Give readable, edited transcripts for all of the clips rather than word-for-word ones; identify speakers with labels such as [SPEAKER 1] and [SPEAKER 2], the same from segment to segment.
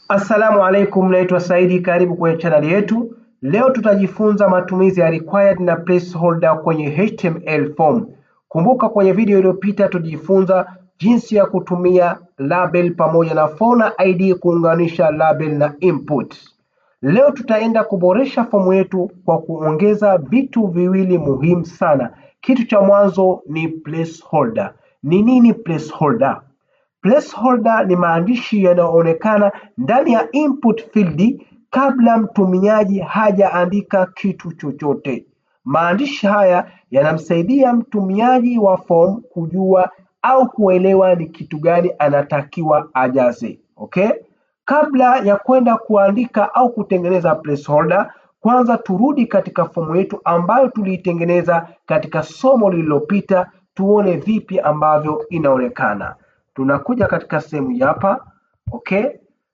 [SPEAKER 1] Assalamu alaikum, naitwa Saidi, karibu kwenye channel yetu. Leo tutajifunza matumizi ya required na placeholder kwenye HTML form. Kumbuka kwenye video iliyopita tujifunza jinsi ya kutumia label pamoja na fauna ID kuunganisha label na input. Leo tutaenda kuboresha fomu yetu kwa kuongeza vitu viwili muhimu sana. Kitu cha mwanzo ni placeholder. Ni nini placeholder? Placeholder ni maandishi yanayoonekana ndani ya input field kabla mtumiaji hajaandika kitu chochote. Maandishi haya yanamsaidia mtumiaji wa form kujua au kuelewa ni kitu gani anatakiwa ajaze. Okay? Kabla ya kwenda kuandika au kutengeneza placeholder, kwanza turudi katika fomu yetu ambayo tuliitengeneza katika somo lililopita, tuone vipi ambavyo inaonekana. Tunakuja katika sehemu hapa. Okay?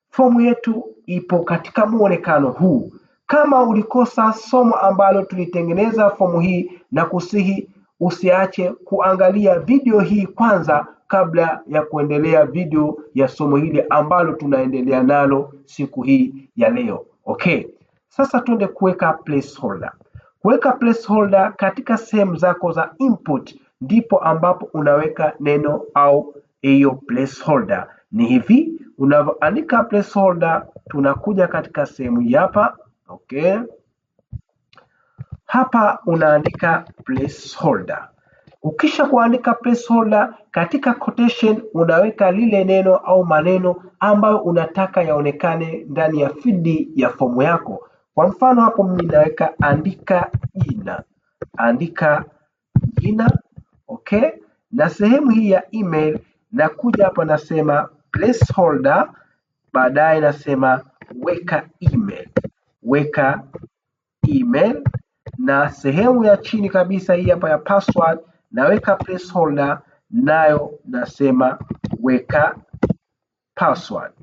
[SPEAKER 1] Fomu yetu ipo katika muonekano huu. Kama ulikosa somo ambalo tulitengeneza fomu hii, na kusihi usiache kuangalia video hii kwanza kabla ya kuendelea video ya somo hili ambalo tunaendelea nalo siku hii ya leo. Okay. Sasa tuende kuweka placeholder. Kuweka placeholder katika sehemu zako za input ndipo ambapo unaweka neno au hiyo placeholder. Ni hivi unavyoandika placeholder, tunakuja katika sehemu hapa. Okay. Hapa unaandika placeholder. Ukisha kuandika placeholder, katika quotation unaweka lile neno au maneno ambayo unataka yaonekane ndani ya field ya fomu yako. Kwa mfano hapo mimi naweka andika jina. Andika jina. Okay? Na sehemu hii ya email nakuja hapa nasema placeholder, baadaye nasema weka email. Weka email, na sehemu ya chini kabisa hii hapa ya password naweka placeholder, nayo nasema weka password.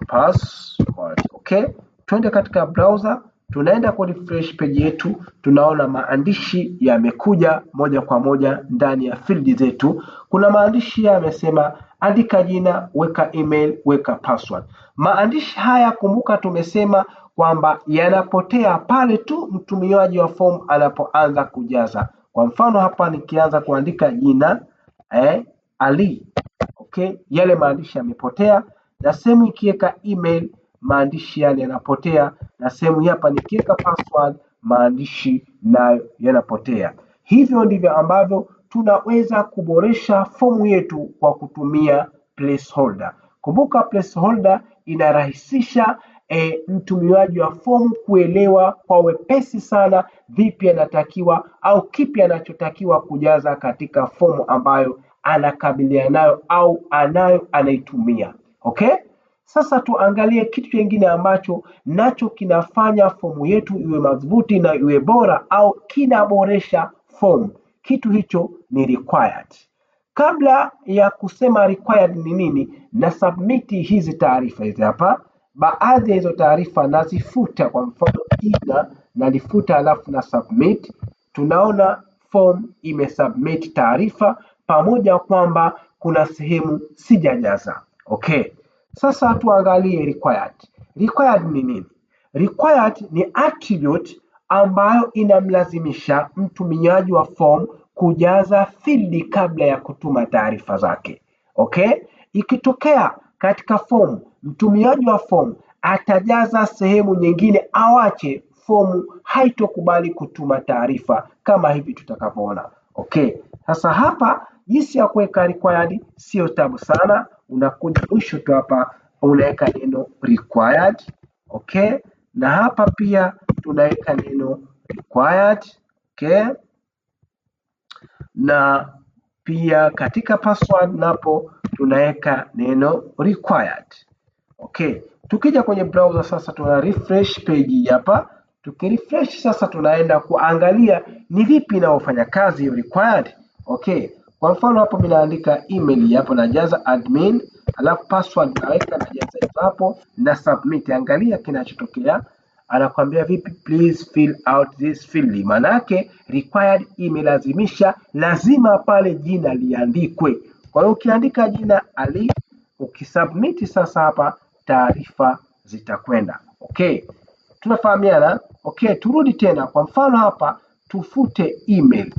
[SPEAKER 1] Password. Okay? Twende katika browser, tunaenda kwa refresh page yetu, tunaona maandishi yamekuja moja kwa moja ndani ya field zetu. Kuna maandishi yamesema andika jina, weka email, weka password. Maandishi haya kumbuka tumesema kwamba yanapotea pale tu mtumiaji wa form anapoanza kujaza. Kwa mfano hapa nikianza kuandika jina Ali. Okay, yale maandishi yamepotea, na sehemu ikiweka email maandishi yale yanapotea, na sehemu hapa nikiweka password maandishi nayo yanapotea. Hivyo ndivyo ambavyo tunaweza kuboresha fomu yetu kwa kutumia placeholder. Kumbuka placeholder inarahisisha mtumiaji wa fomu kuelewa kwa wepesi sana vipi anatakiwa au kipi anachotakiwa kujaza katika fomu ambayo anakabiliana nayo au anaitumia. Okay? Sasa tuangalie kitu kingine ambacho nacho kinafanya fomu yetu iwe madhubuti na iwe bora au kinaboresha fomu. Kitu hicho ni required. Kabla ya kusema required ni nini, na submit hizi taarifa hizi hapa. Baadhi ya hizo taarifa nazifuta, kwa mfano jina nalifuta alafu na submit. Tunaona form imesubmit taarifa pamoja kwamba kuna sehemu sijajaza. Okay. Sasa tuangalie required. Required ni nini? Required ni attribute ambayo inamlazimisha mtumiaji wa form kujaza field kabla ya kutuma taarifa zake. Okay? Ikitokea katika form mtumiaji wa form atajaza sehemu nyingine, awache, fomu haitokubali kutuma taarifa kama hivi tutakavyoona. Okay. Sasa hapa jinsi ya kuweka required sio tabu sana. Unakuja mwisho tu hapa unaweka neno required. Okay? Na hapa pia tunaweka neno required. Okay? Na pia katika password napo tunaweka neno required. Okay. Tukija kwenye browser sasa tuna refresh page hapa. Tukirefresh sasa tunaenda kuangalia ni vipi inaofanya kazi hiyo required. Okay. Kwa mfano hapo mimi naandika email hapo, najaza admin, alafu password naweka najaza hapo na submit. Angalia kinachotokea. Anakuambia vipi, please fill out this field. Maana yake required imelazimisha lazima pale jina liandikwe. Kwa hiyo ukiandika jina Ali, ukisubmit sasa hapa taarifa zitakwenda. Okay, tunafahamiana? Okay, turudi tena. Kwa mfano hapa tufute email,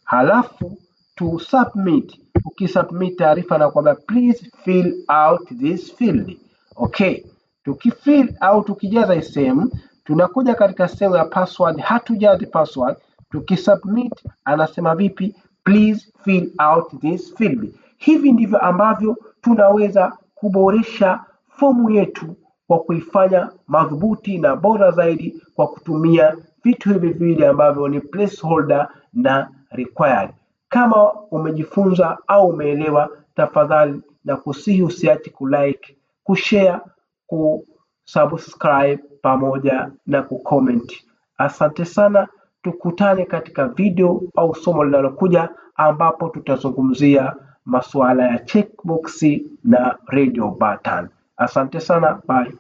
[SPEAKER 1] halafu tu submit. Ukisubmit taarifa na kwamba please fill out this field. Okay, tukifill au tukijaza hii sehemu, tunakuja katika sehemu ya password, hatujazi password. Tukisubmit anasema vipi? Please fill out this field. Hivi ndivyo ambavyo tunaweza kuboresha fomu yetu kwa kuifanya madhubuti na bora zaidi kwa kutumia vitu hivi viwili ambavyo ni placeholder na required. Kama umejifunza au umeelewa, tafadhali na kusihi usiache kulike, kushare, kusubscribe pamoja na kucomment. Asante sana, tukutane katika video au somo linalokuja ambapo tutazungumzia masuala ya checkbox na radio button. Asante sana, bye.